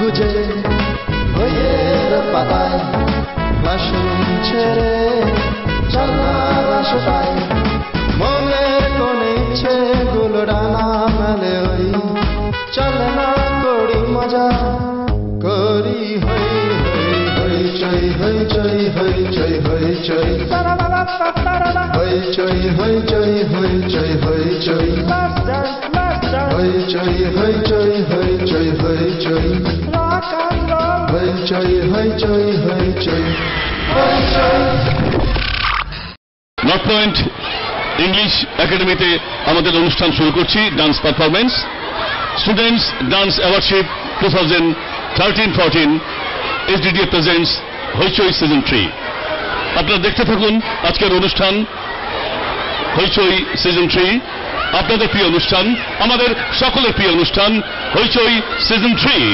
খুঁজে বইয়ের পাতায় ভাষণ ছেড়ে চলার রাস্তায় মনের কোন ইচ্ছেগুলো ডানা মেলে ওই চল না করি মজা করি হই হই হই চই হই চই হই চই হই চই হই চই হই চই হই চই হই চই হই চই হই চই হই চই হই চই হই চই হই চই হই চই হই চই। নর্থ পয়েন্ট ইংলিশ একাডেমিতে আমাদের অনুষ্ঠান শুরু করছি dance performance students dance awardship 2013-14 SDDA presents Hoichoi season 3। আপনারা দেখতে থাকুন আজকের অনুষ্ঠান হইচই সিজন 3, আপনাদের প্রিয় অনুষ্ঠান, আমাদের সকলের প্রিয় অনুষ্ঠান হইচই সিজন 3।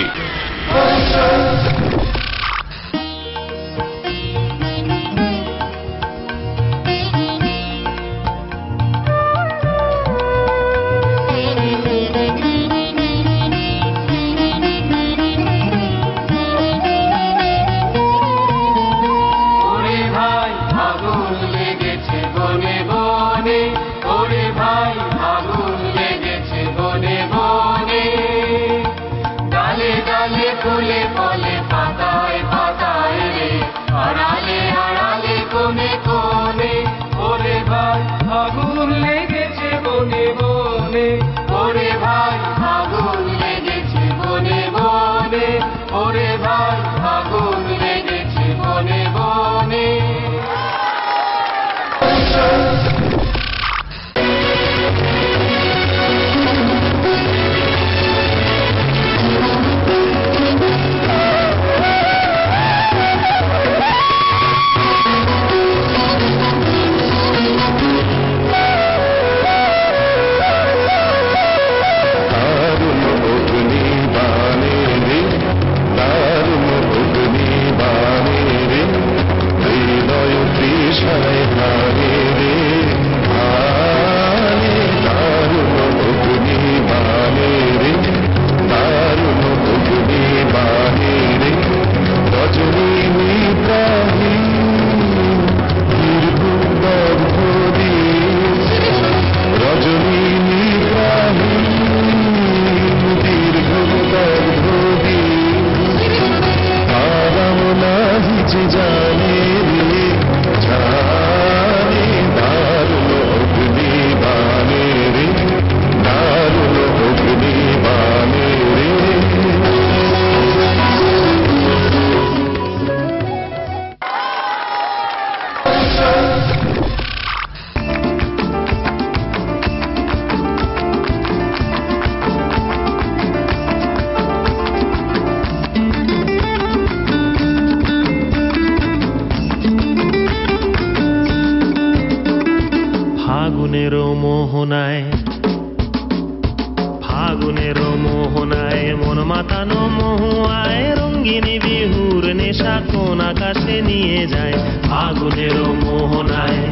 ফাগুনের মোহনায় মন মাতানো মহুয়ায় রঙ্গিনী বিহুর নেশা কোন আকাশে নিয়ে যায়। ফাগুনের মোহনায়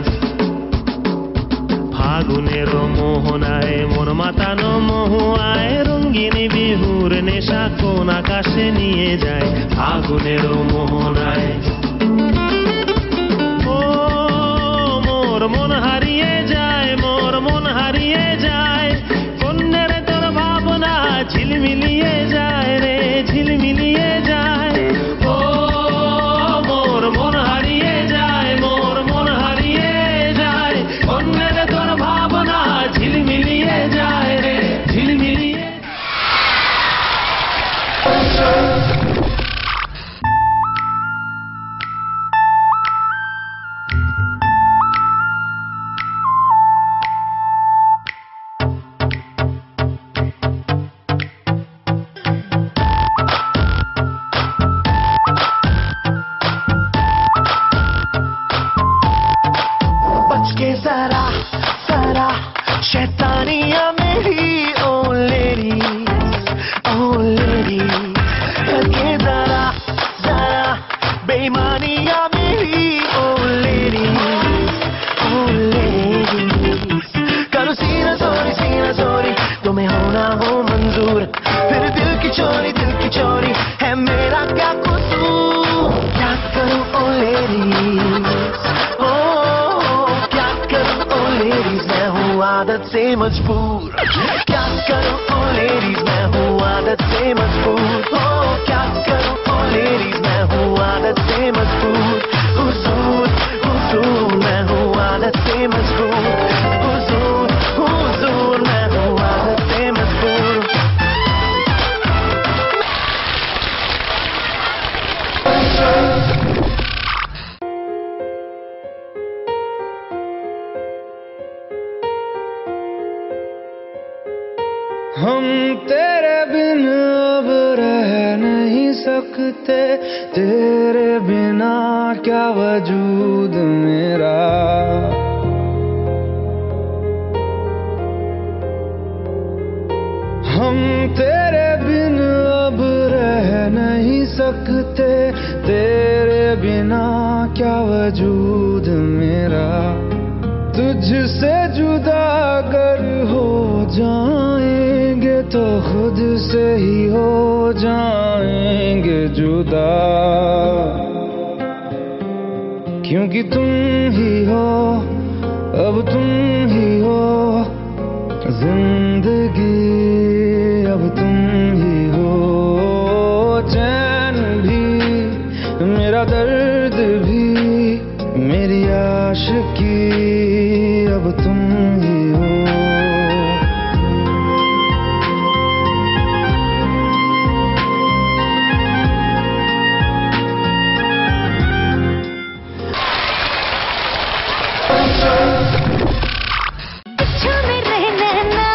ফাগুনের মোহনায় মন মাতানো মহুয়ায় রঙ্গিনী বিহুর নেশা কোন আকাশে নিয়ে যায়। ফাগুনের মোহনায় ও মোর মন হারিয়ে যায়, মোর মন হারিয়ে যায়, কন্যের তোর ভাবনা ঝিলমিলিয়ে যায় রে, ঝিলমিলিয়ে যায়। ও মোর মন হারিয়ে যায়, মোর মন হারিয়ে যায়, কন্যের তোর ভাবনা ঝিলমিলিয়ে যায় রে, ঝিলমিলিয়ে। है मेरा क्या कसूर? क्या करूं ओ लेडीज, ओ क्या करूं ओ लेडीज, मैं हूँ आदत से मजबूर। क्या करूं ओ लेडीज, मैं हूँ आदत से मजबूर। ओ क्या करूं ओ लेडीज, मैं हूँ आदत से मजबूर। हुजूर हुजूर मैं हूँ आदत से मजबूर। हुजूर हुजूर मैं हूँ आदत से मजबूर। हम तेरे बिन अब रह नहीं सकते, तेरे बिना क्या वजूद मेरा। हम तेरे बिन अब रह नहीं सकते, तेरे बिना क्या वजूद मेरा। तुझसे जुदा अगर हो जाएंगे तो खुद से ही हो जाएंगे जुदा, क्योंकि तुम ही हो, अब तुम ही हो जिंदगी, अब तुम ही हो। चैन भी मेरा दर्द भी मेरी आशिकी, अब तुम ही हो। बिच्छू में रहे नैना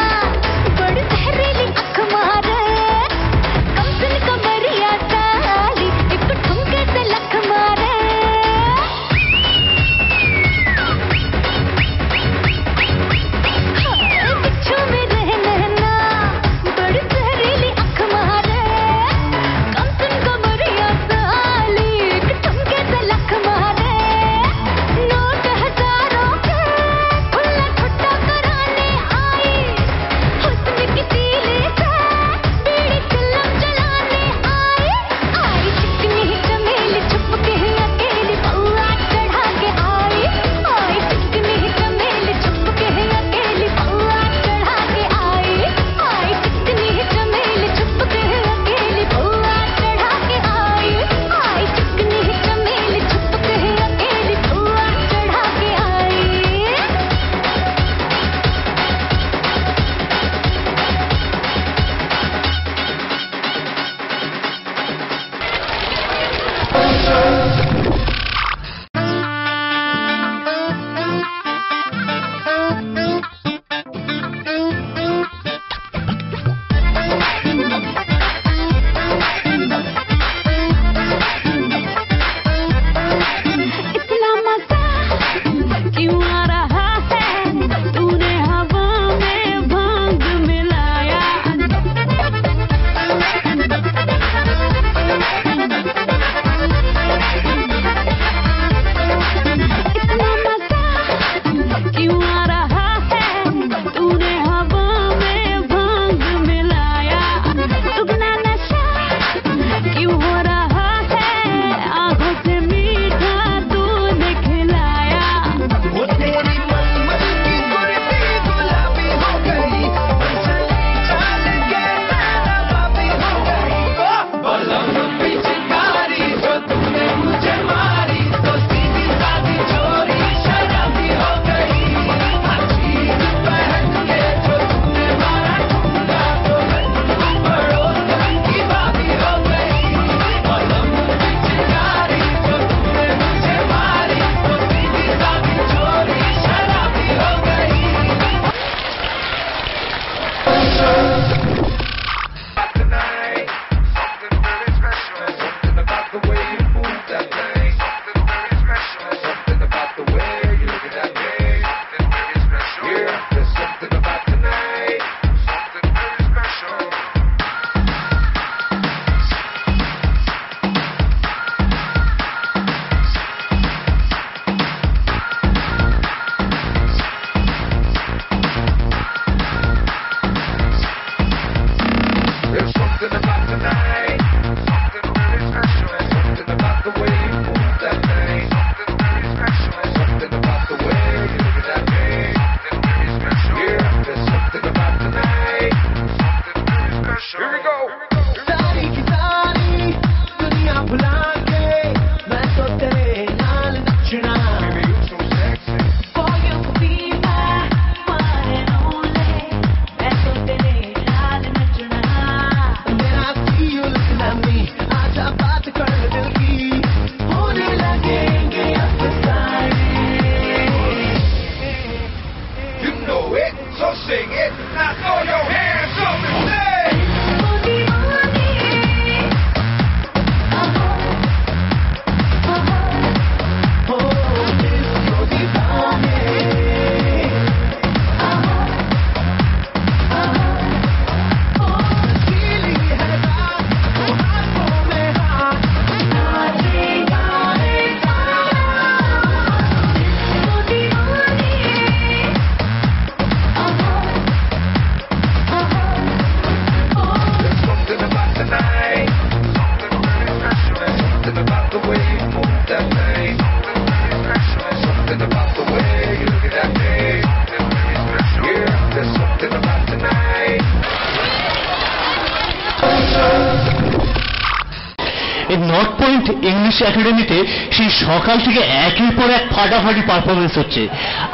এই নর্থ পয়েন্ট ইংলিশ একাডেমিতে সেই সকাল থেকে একের পর এক ফাটাফাটি পারফরমেন্স হচ্ছে।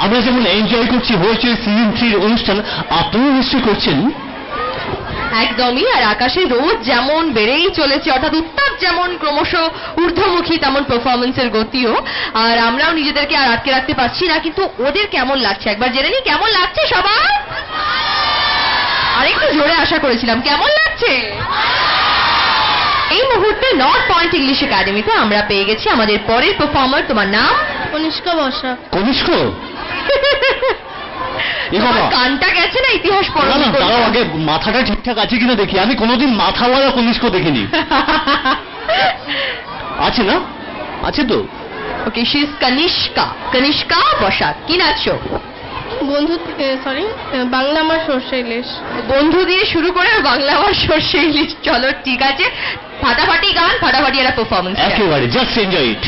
আমরা যেমন এনজয় করছি হইচই সিজন 3 অনুষ্ঠান, আপনিও নিশ্চয়ই করছেন। একদমই। আর আকাশে রোদ যেমন বেড়েই চলেছে, অর্থাৎ উত্তাপ যেমন ক্রমশ ঊর্ধ্বমুখী, তেমন পারফরমেন্সের গতিও। আর আমরাও নিজেদেরকে আর আটকে রাখতে পারছি না। কিন্তু ওদের কেমন লাগছে একবার জেনে নি। কেমন লাগছে সবার? আরেকটু জোরে আশা করেছিলাম। কেমন লাগছে? এই মুহূর্তে নর্থ পয়েন্ট ইংলিশ একাডেমিতে আমরা পেয়ে গেছি আমাদের পরের পারফর্মার। তোমার নাম? কনিষ্কা বসা। কনিষ্ক? কানটা গেছে না ইতিহাস পড়া? না, তারাও আগে মাথাটা ঠিকঠাক আছে কিনা দেখি। আমি কোনোদিন মাথাওয়ালা কনিষ্ক দেখিনি। আছে না? আছে তো। ওকে, শি ইজ কনিষ্কা। কনিষ্কা বসাক। কি নাচছো? বন্ধু, সরি, বাংলা আমার সর্ষে ইলিশ। বন্ধু দিয়ে শুরু করে বাংলা আমার সর্ষে ইলিশ। চলো ঠিক আছে, ফাটাফাটি গান, ফাটাফাটি একটা পারফরমেন্স। একেবারে জাস্ট এনজয় ইট।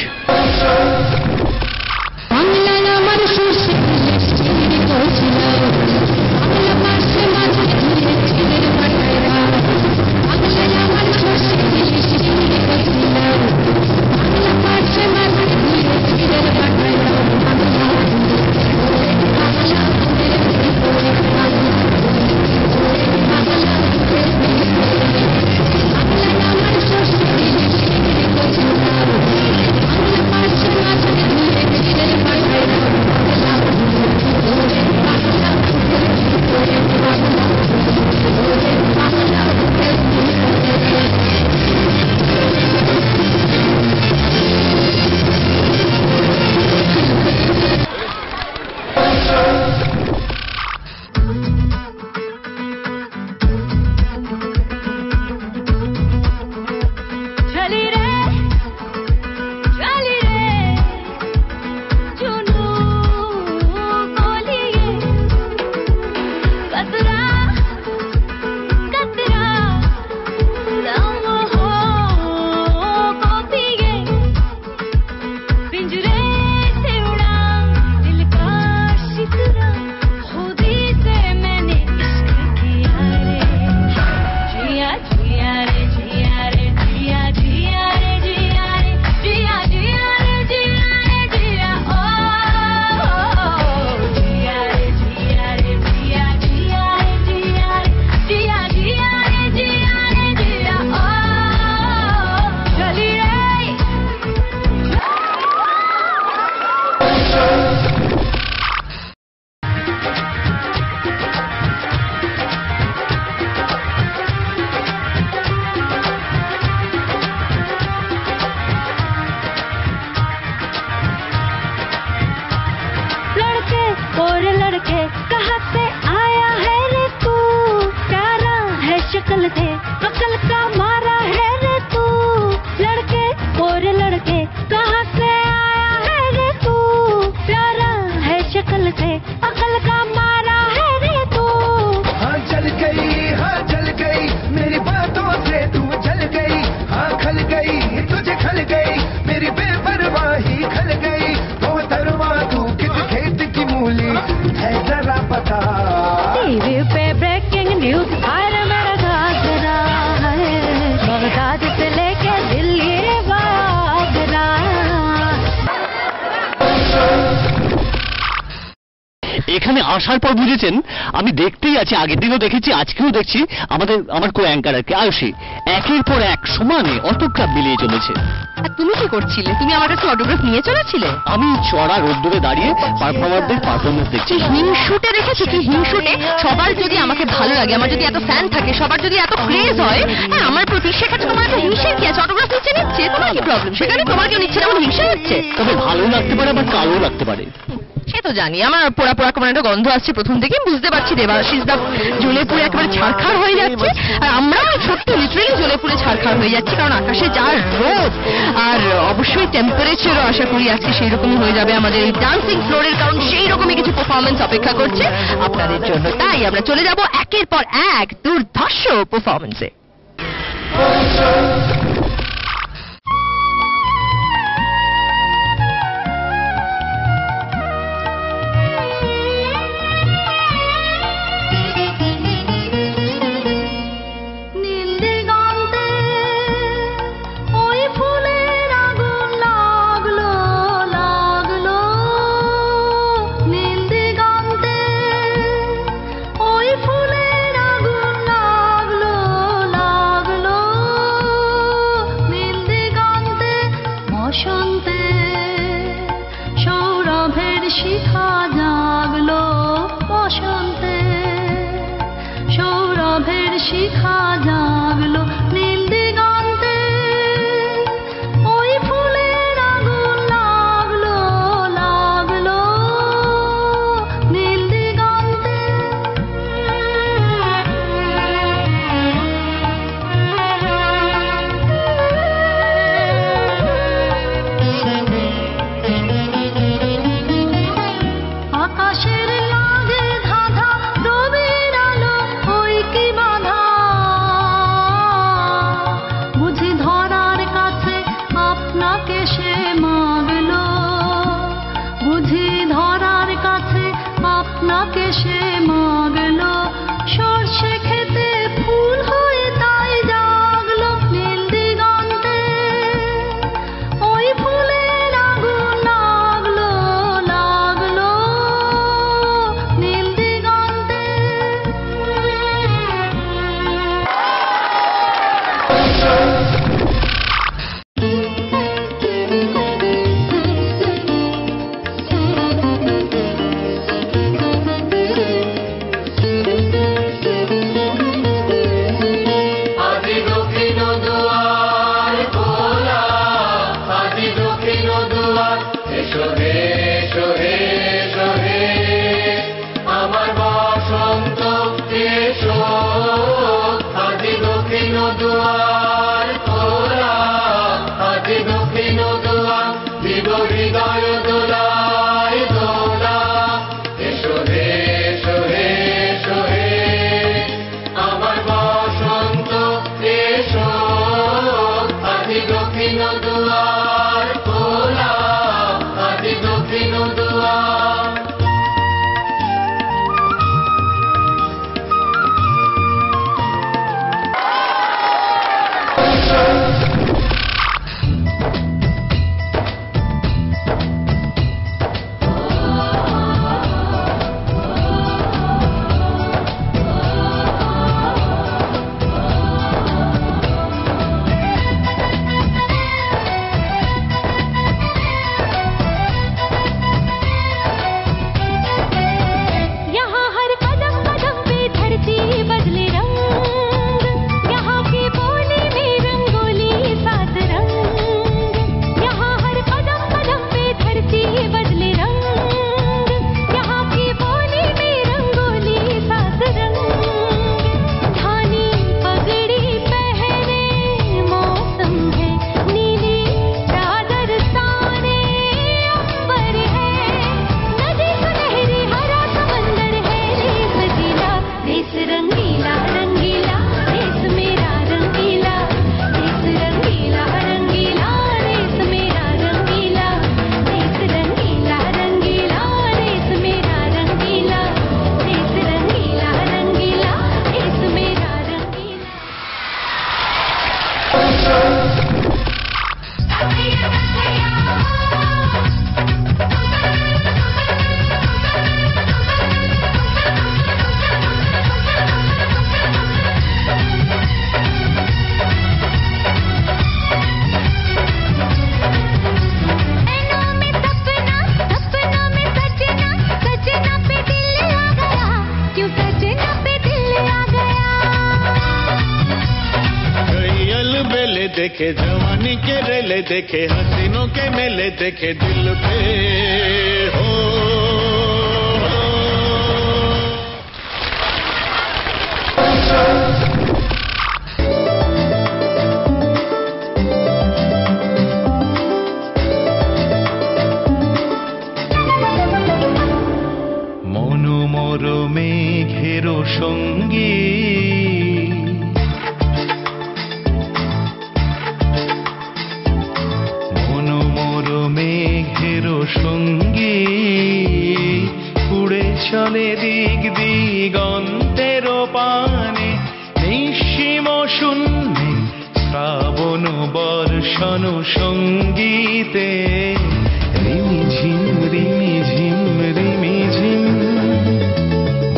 এখানে আসার পর বুঝেছেন, আমি দেখতেই আছি, আগের দিনও দেখেছি, আজকেও দেখছি, আমার কো অ্যাঙ্কার আর কি আয়ুষী একের পর এক সমানে অটোগ্রাফ মিলিয়ে চলেছে। আর তুমি কি করছিলে? তুমি আমার কাছে অটোগ্রাফ নিয়ে চলেছিলে? আমি চড়া রোদ্দুরে দাঁড়িয়ে পারফর্মারদের পারফরমেন্স দেখছি। হিংসুটে দেখেছি কি? হিংসুটে সবার যদি আমাকে ভালো লাগে, আমার যদি এত ফ্যান থাকে, সবার যদি এত ক্রেজ হয় আমার প্রতি, সেক্ষেত্রে তোমার এত হিংসের কি আছে? অটোগ্রাফ নিচ্ছে, তোমার কি প্রবলেম? সেখানে তোমার কেউ নিচ্ছে না, আমার হিংসা হচ্ছে। তবে ভালো লাগতে পারে, আবার কালো লাগতে পারে। সে তো জানি। আমার পোড়া পোড়া কেমন একটা গন্ধ আসছে প্রথম থেকে, বুঝতে পারছি দেবাশিস দা জ্বলে পুড়ে একেবারে ছারখার হয়ে যাচ্ছে, আর আমরাও সত্যি লিটারেলি জ্বলে পুড়ে ছারখার হয়ে যাচ্ছি, কারণ আকাশে যা রোদ, আর অবশ্যই টেম্পারেচারও আশা করি আজকে সেই রকমই হয়ে যাবে আমাদের এই ডান্সিং ফ্লোরের, কারণ সেই রকমই কিছু পারফরমেন্স অপেক্ষা করছে আপনাদের জন্য। তাই আমরা চলে যাব একের পর এক দুর্ধর্ষ পারফরমেন্সে। নীল দিগন্তে ওই देखे जवानी के रेले देखे हसीनों के मेले देखे दिल पे हो মনোমর মেঘেরো সঙ্গী মনোমর মেঘেরো সঙ্গী উড়ে চলে দিক দিগন্তের পানে নিঃসীম শূন্যে শ্রাবণ বর্ষণ সঙ্গীতে রিমিঝিম রিমিঝিম রিমিঝিম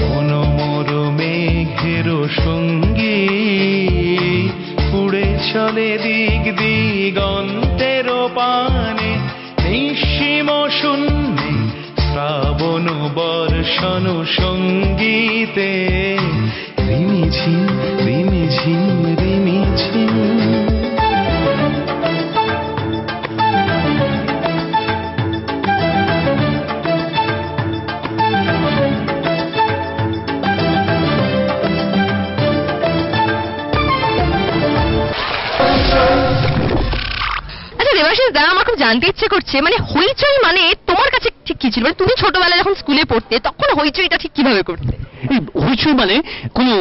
মনোমর মেঘেরো সঙ্গী উড়ে চলে দিক দিগন্তের পানে নিঃসীম শূন্যে শ্রাবণ বর্ষণ সঙ্গীতে রিমিঝিম রিমিঝিম রিমিঝিম আচ্ছা দেবাশিস দা, আমার খুব জানতে ইচ্ছে করছে, মানে হইচই মানে তোমার কাছে ঠিক কি ছিল? মানে তুমি ছোটবেলায় যখন স্কুলে পড়তে তখন হইচইটা ঠিক কিভাবে করতে? এই হইচই মানে কোনো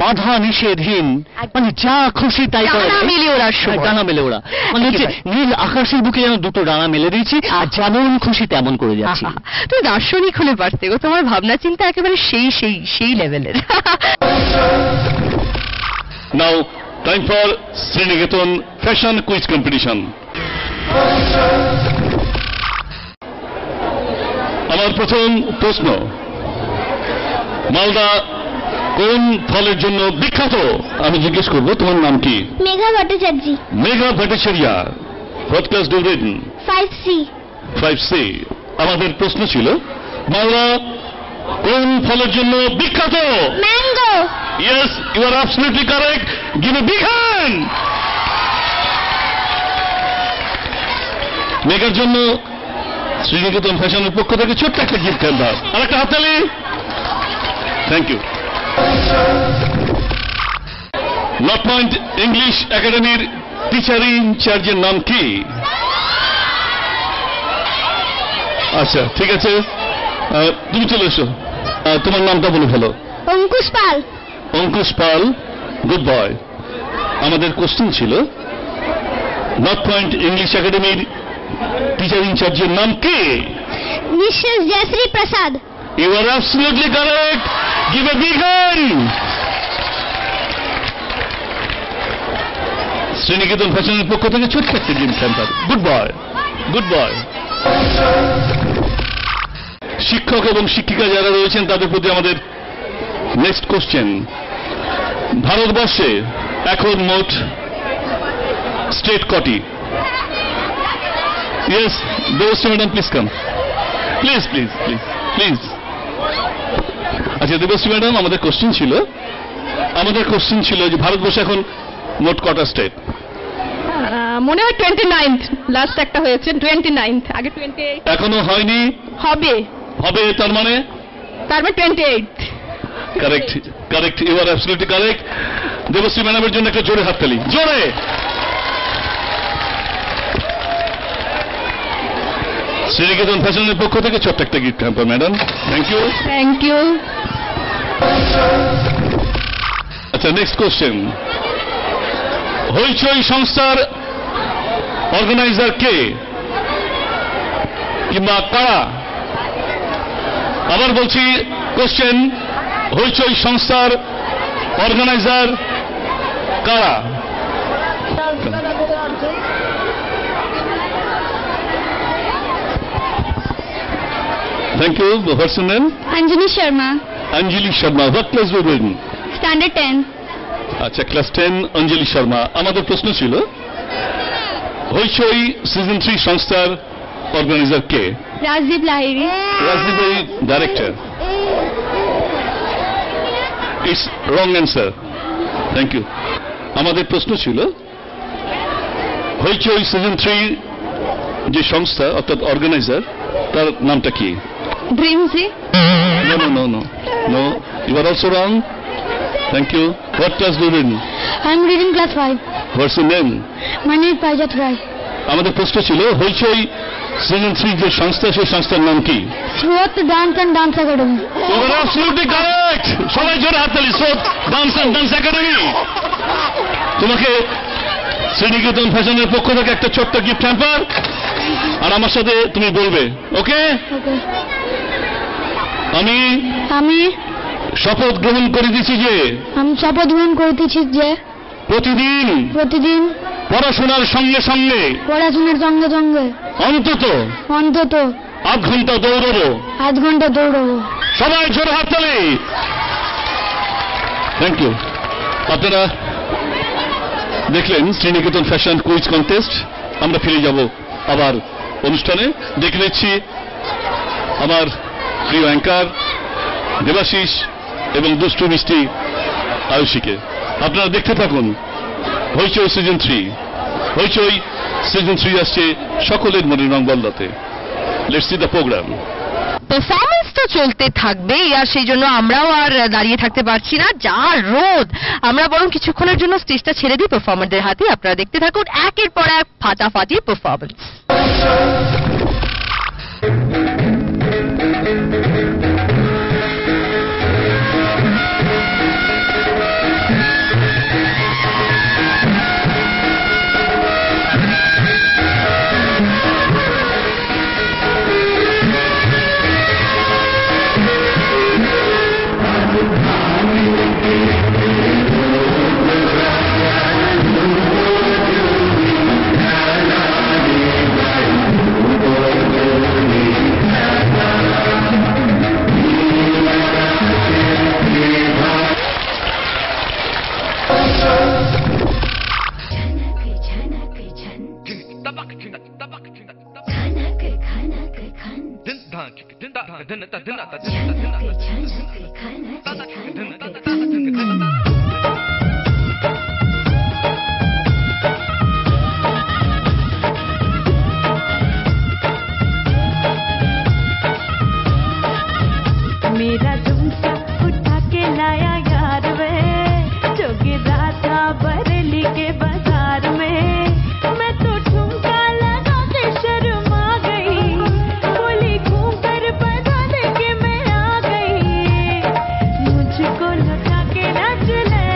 বাধা নিষেধহীন, মানে যা খুশি তাই করা ডানা যায়। মেলে ওড়ার সময়। হ্যাঁ, ডানা মেলে ওরা মানে হচ্ছে নীল আকাশের বুকে যেন দুটো ডানা মেলে দিয়েছি আর যেমন খুশি তেমন করে যাচ্ছি। তুমি দার্শনিক হলে পারতে গো, তোমার ভাবনা চিন্তা একেবারে সেই লেভেলের। Now time for Sriniketan fashion quiz competition. আমার প্রথম প্রশ্ন, মালদা কোন ফলের জন্য বিখ্যাত? আমি জিজ্ঞেস করব তোমার নাম কি? Megha Bhattacharya, Megha Bhattacharya. What class do read? 5C। 5C। আমাদের প্রশ্ন ছিল মালদা কোন ফলের জন্য বিখ্যাত? Mango. Yes, you are absolutely correct. Give a big hand. মেঘার জন্য শ্রীনিকেতন ফ্যাশনের পক্ষ থেকে ছোট্ট একটা গিফট হ্যাম্পার আর একটা হাততালি। Thank you. North point English একাডেমির টিচার ইনচার্জের নাম কি? আচ্ছা ঠিক আছে, তুমি চলে এসো, তোমার নামটা বলে ফেলো। অঙ্কুশ পাল। Ankush Pal, good boy. আমাদের কোশ্চেন ছিল নর্থ পয়েন্ট ইংলিশ একাডেমির টিচার ইনচার্জের নাম কি? Mrs Jayashree Prasad. You are absolutely correct. Give a big hand. Sriniketan ফ্যাশনের পক্ষ থেকে ছোট্ট একটা gift hamper. Good boy, good boy. শিক্ষক এবং শিক্ষিকা যারা রয়েছেন তাদের প্রতি আমাদের নেক্সট কোশ্চেন। ভারতবর্ষে এখন মোট স্টেট কটি? Yes, Debashree madam please come, please please please please. আচ্ছা দেবশ্রী ম্যাডাম, আমাদের কোশ্চেন ছিল যে ভারতবর্ষে এখন মোট কটা স্টেট? মনে হয় 29th, লাস্ট একটা হয়েছে 29th, আগে 28 এখনো হয়নি। হবে, হবে তার মানে 28। Correct, correct, you are absolutely correct. Debashree ম্যাডামের জন্য একটা জোরে হাততালি, জোরে। শ্রীনিকেতন ফ্যাশনের পক্ষ থেকে ছোট্ট একটা gift hamper madam. Thank you. Thank you. আচ্ছা নেক্সট কোশ্চেন, হইচই সংস্থার অর্গানাইজার কে কিংবা কারা? আবার বলছি কোশ্চেন, হইচই সংস্থার অর্গানাইজার কারা? Thank you. What's your name? Anjali Sharma, Anjali Sharma. What class you in? Standard 10। আচ্ছা ক্লাস 10, অঞ্জলি শর্মা। আমাদের প্রশ্ন ছিল হইচই সিজন 3 সংস্থার অর্গানাইজার কে? রাজদীপ লাহিড়ী। রাজদীপ ভাই director. It's wrong answer. Thank you. আমাদের প্রশ্ন ছিল হইচই সিজন 3 যে সংস্থা অর্থাৎ অর্গানাইজার তার নামটা কি? ড্রিমসি। No, no, no, no. No, you are also wrong. Thank you. What class do you read? I am reading class 5. What's your name? My name is Paijat Rai. আমাদের প্রশ্ন ছিল হইচই সিজন 3 যে সংস্থা সেই সংস্থার নাম কি? Sroth Dance and Dance Academy. You are absolutely correct. সবাই জোরে হাততালি। Sroth Dance and Dance Academy. তোমাকে শ্রীনিকেতন ফ্যাশনের পক্ষ থেকে একটা ছোট্ট গিফট হ্যাম্পার, আর আমার সাথে তুমি বলবে, ওকে? Okay. আমি শপথ গ্রহণ করে দিচ্ছি যে প্রতিদিন পড়াশোনার সঙ্গে সঙ্গে অন্তত 8 ঘন্টা দৌড়াবো। সবাই জোরে হাততালি। Thank you. আপনারা দেখলেন শ্রীনিকেতন ফ্যাশন কুইজ কন্টেস্ট। আমরা ফিরে যাব আবার অনুষ্ঠানে। দেখে নিচ্ছি আমার প্রিয় অ্যাঙ্কার দেবাশিস এবং দুষ্টু মিষ্টি আয়ুষীকে। আপনারা দেখতে থাকুন হইচই সিজন 3। হইচই সিজন 3 আসছে সকলের মনের রং বদলাতে। Let's see the programme. Performance তো চলতে থাকবে, আর সেই জন্য আমরাও আর দাঁড়িয়ে থাকতে পারছি না। যা রোদ, আমরা বরং কিছুক্ষণের জন্য স্টেজটা ছেড়ে দিই পারফর্মারদের হাতে। আপনারা দেখতে থাকুন একের পর এক ফাটাফাটি পারফরমেন্স। मेरा झुमका उठा के लाया यार वे, जो गिरा था बरेली के बाजार में। मैं तो ठुमका लगा के शर्मा गई, बोली घूम कर बता दे के मैं आ गई। मुझको लुटा के नाच ले,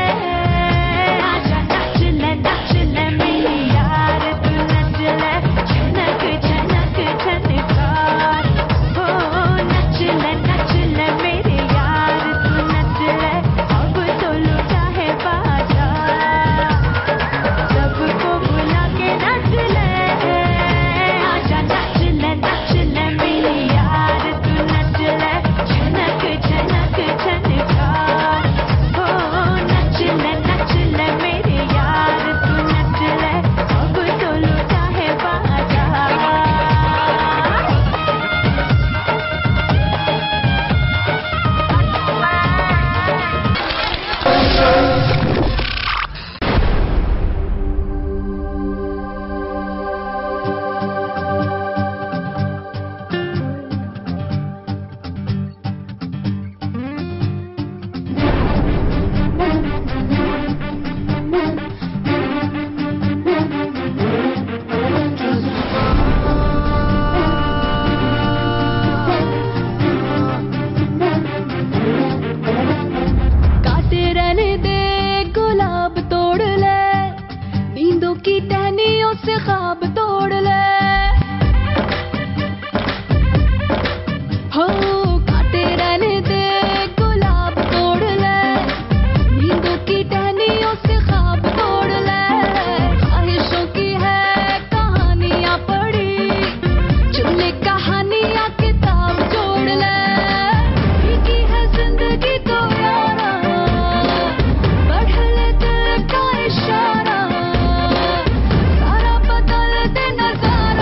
आजा नाच ले मेरी यार, तू नाच ले छनक छनक छनकार। हो नाच ले मेरे यार, तू नच ले अब तो लुटा है बाजार। सबको बुला के नच ले, आजा नच ले मेरे यार, तू नच ले छनक छनक छनकार। हो नच ले मेरे यार, तू नच ले अब तो लुटा है बाजार। काटे रहने दे गुलाब तोड़ ले, नींदों की टहनियों से ख्वाब तोड़ ले। हो काटे रहने दे गुलाब तोड़ ले, नींदों की टहनियों से ख्वाब तोड़ ले। ख्वाहिशों की है कहानियां पढ़ी, चुन ले कहानियां किताब जोड़ ले। की है जिंदगी तो यारा, बढ़ ले दिल का इशारा, सारा बदल दे नजारा।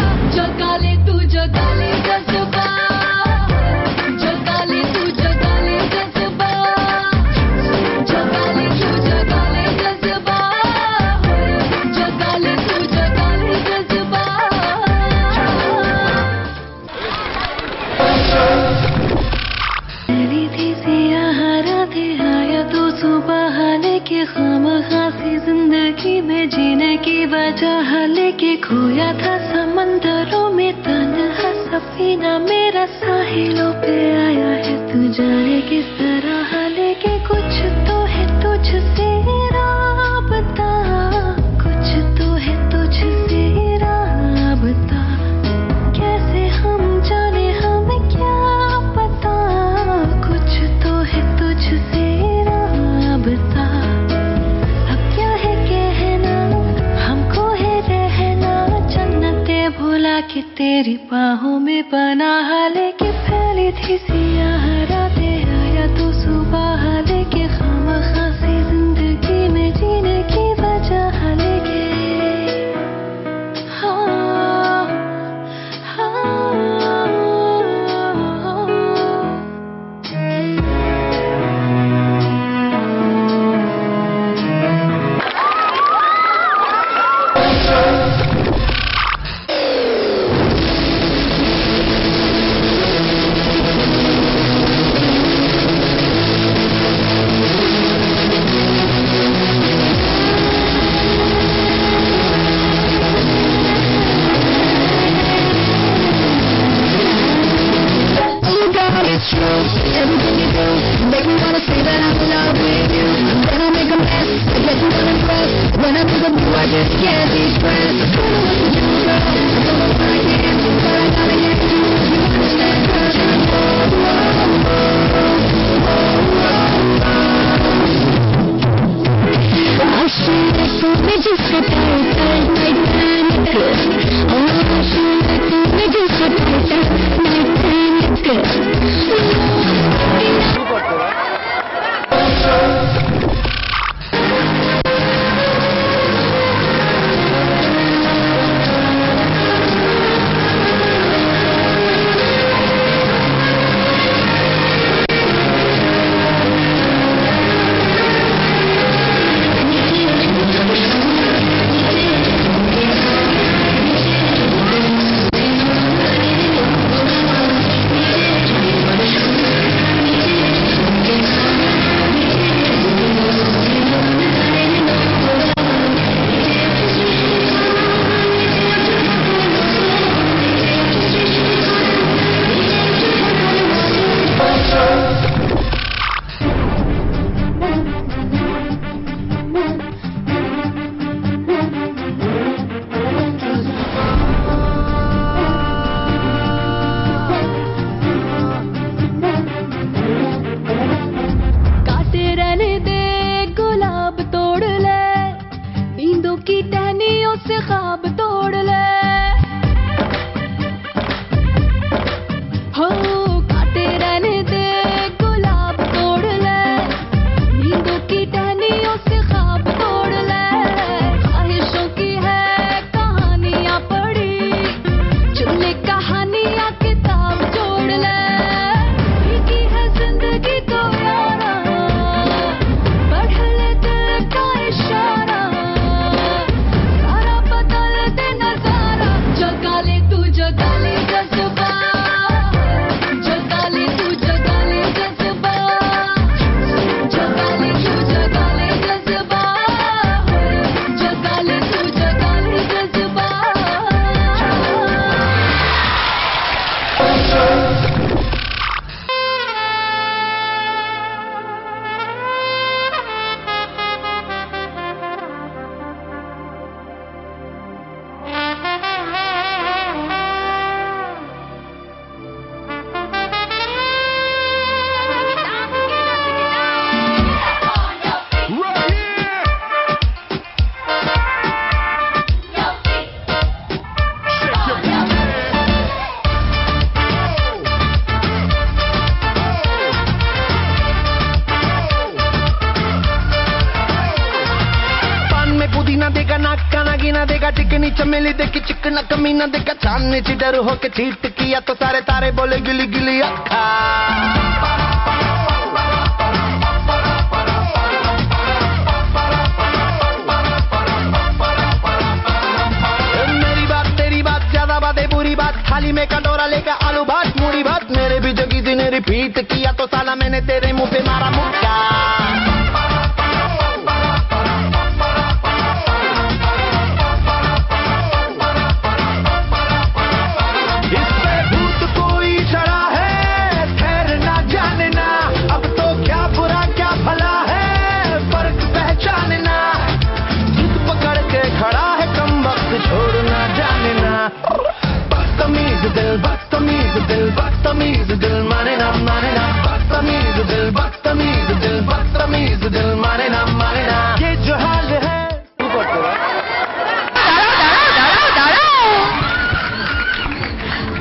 वजह लेके खोया था समंदरों में तन्हा सफीना मेरा साहिलों पे आया है तू जाने किस तरह लेके कुछ तो है तुझसे राबता कुछ तो है तुझसे राबता कैसे हम जाने हमें क्या पता कुछ तो है तुझसे राबता अब क्या है कहना हमको है रहना जन्नते भुला के तेरी बाहों में पनाह लेके फैली थी सियाह रातें आया तो सुबह लेके खामखा से जिंदगी में जीने की वजह लेके हाँ हाँ everything you do make me wanna say that I'm in love with you. Then I make a mess, I get you unimpressed. When I'm with you, I just can't express. I don't know what to do, girl. I don't know what I can do, but I gotta get you. You understand, girl? आशिक तूने जिससे tight night time आशिक तूने जिससे tight night time चिकनी चमेली देखी चिकना कमीना देखा चांदनी ची डर होके चीट किया तो सारे तारे बोले गिली गिली अखा मेरी बात तेरी बात ज्यादा बातें बुरी बात थाली में कटोरा लेकर आलू भात मूड़ी भात मेरे भी जो किसी ने रिपीट किया तो साला मैंने तेरे मुंह पे मारा मुक्का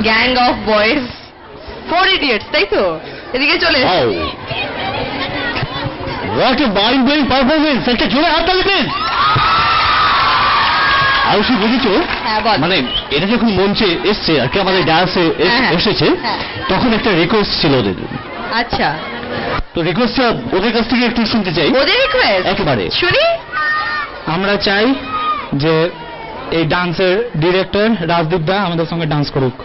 গ্যাং অফ বয়েজ 4 ইডিয়টস, তাই তো? এদিকে চলে এসো। What a mind blowing performance! একটা জোরে হাত তালি দিন। আয়ুষী, বুঝেছো? হ্যাঁ, বল। মানে এটা যখন মঞ্চে এসছে আর কি, আমাদের ডান্সে এসেছে, তখন একটা রিকোয়েস্ট ছিল ওদের। আচ্ছা, তো রিকোয়েস্টটা ওদের কাছ থেকে একটু শুনতে চাই। ওদের রিকোয়েস্ট একেবারে শুনি। আমরা চাই যে এই ডান্সের ডিরেক্টর রাজদীপ দা আমাদের সঙ্গে ডান্স করুক।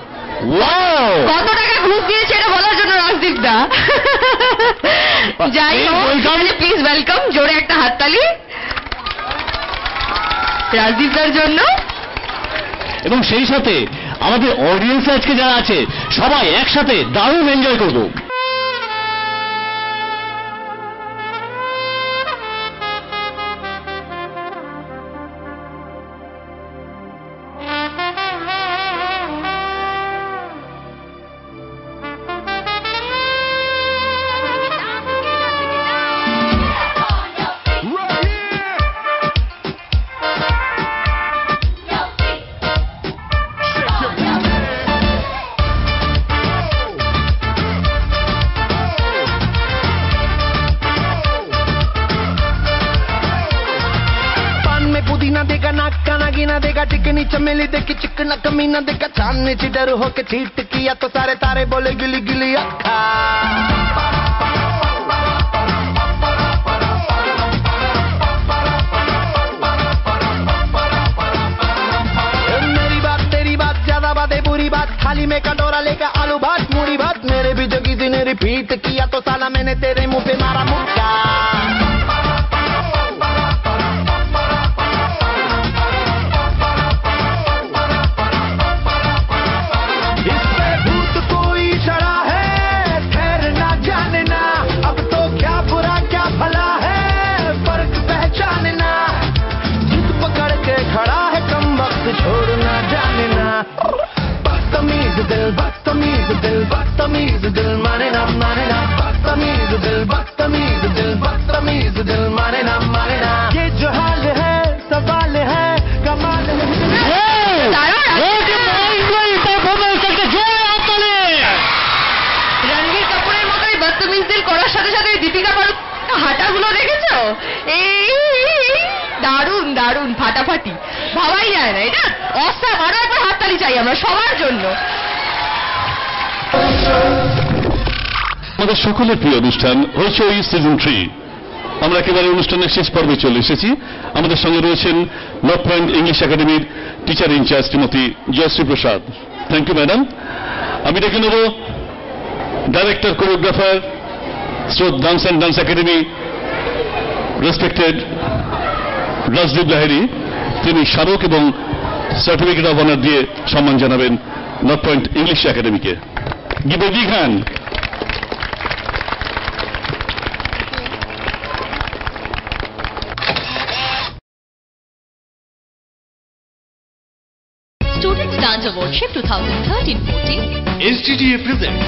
ওয়াও! কত টাকা ঘুষ দিয়েছে এটা বলার জন্য রাজদীপ দা? যাই হোক, প্লিজ ওয়েলকাম, জোরে একটা হাততালি রাজদীপ দার জন্য। এবং সেই সাথে আমাদের অডিয়েন্স আজকে যারা আছে সবাই একসাথে দারুণ এনজয় করবো। चिकनी चमेली देखी चिकना कमीना देखा चांदनी ची डर होके चीट किया तो सारे तारे बोले गिली गिली अखा। मेरी बात तेरी बात ज्यादा बातें बुरी बात, थाली में कटोरा लेकर आलू भात मूड़ी भात, मेरे भी जो किसी ने रिपीट किया तो साला मैंने तेरे मुंह पे मारा मुक्का। बदतमीज दिल माने ना बदतमीज दिल माने ना ये जो हाल है सवाल है कमाल है। রণবীর কাপুরের মতোই বদতমিজ দিল করার সাথে সাথে দীপিকা পাড়ুকোনের হাঁটাগুলো দেখেছো? এই দারুণ দারুণ ফাটাফাটি, ভাবাই যায় না। এটা অসাম, আরো একবার হাততালি চাই আমরা সবার জন্য। আমাদের সকলের প্রিয় অনুষ্ঠান হইচই সিজন 3, আমরা একেবারে অনুষ্ঠানের শেষ পর্বে চলে এসেছি। আমাদের সঙ্গে রয়েছেন নর্থ পয়েন্ট ইংলিশ একাডেমির teacher in charge Shrimati Joyshree Prasad. Thank you madam. আমি ডেকে নেব director choreographer Srot dance and dance academy respected Rajdeep Lahiri, তিনি স্মারক এবং সার্টিফিকেট অব অনার দিয়ে সম্মান জানাবেন নর্থ পয়েন্ট ইংলিশ একাডেমিকে। Give a big hand. Students Dance Awardship 2013-14 SDDA presents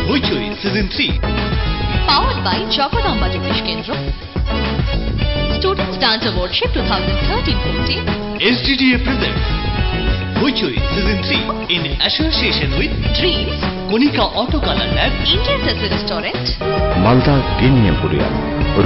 Hoichoi Season 3, powered by Jagadamba Jyotish Kendra. Students Dance Awardship 2013-14 SDDA presents Hoichoi Season 3 in association with Dreams, Konika Auto Color Lab, Indian Sessi Restaurant, Malda Game Emporium,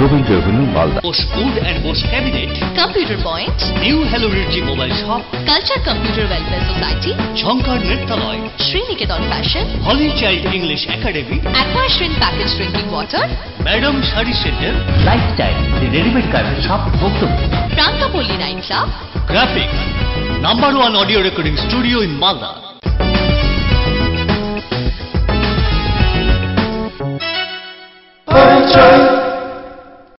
Robinson Avenue, Malda, Bosch Wood and Bosch Cabinet, Computer Point, New Hello Rirji Mobile Shop, Culture Computer Welfare Society, Shankar Nrityaloy, Sriniketan Fashion, Holly Child English Academy, Aquashrin Packaged Drinking Water, Madam Shadi Center, Lifestyle, the ready-made garment shop, Bhoktum, Prantapolli Night Club, Graphics, #1 audio recording studio in Malda. Hoichoi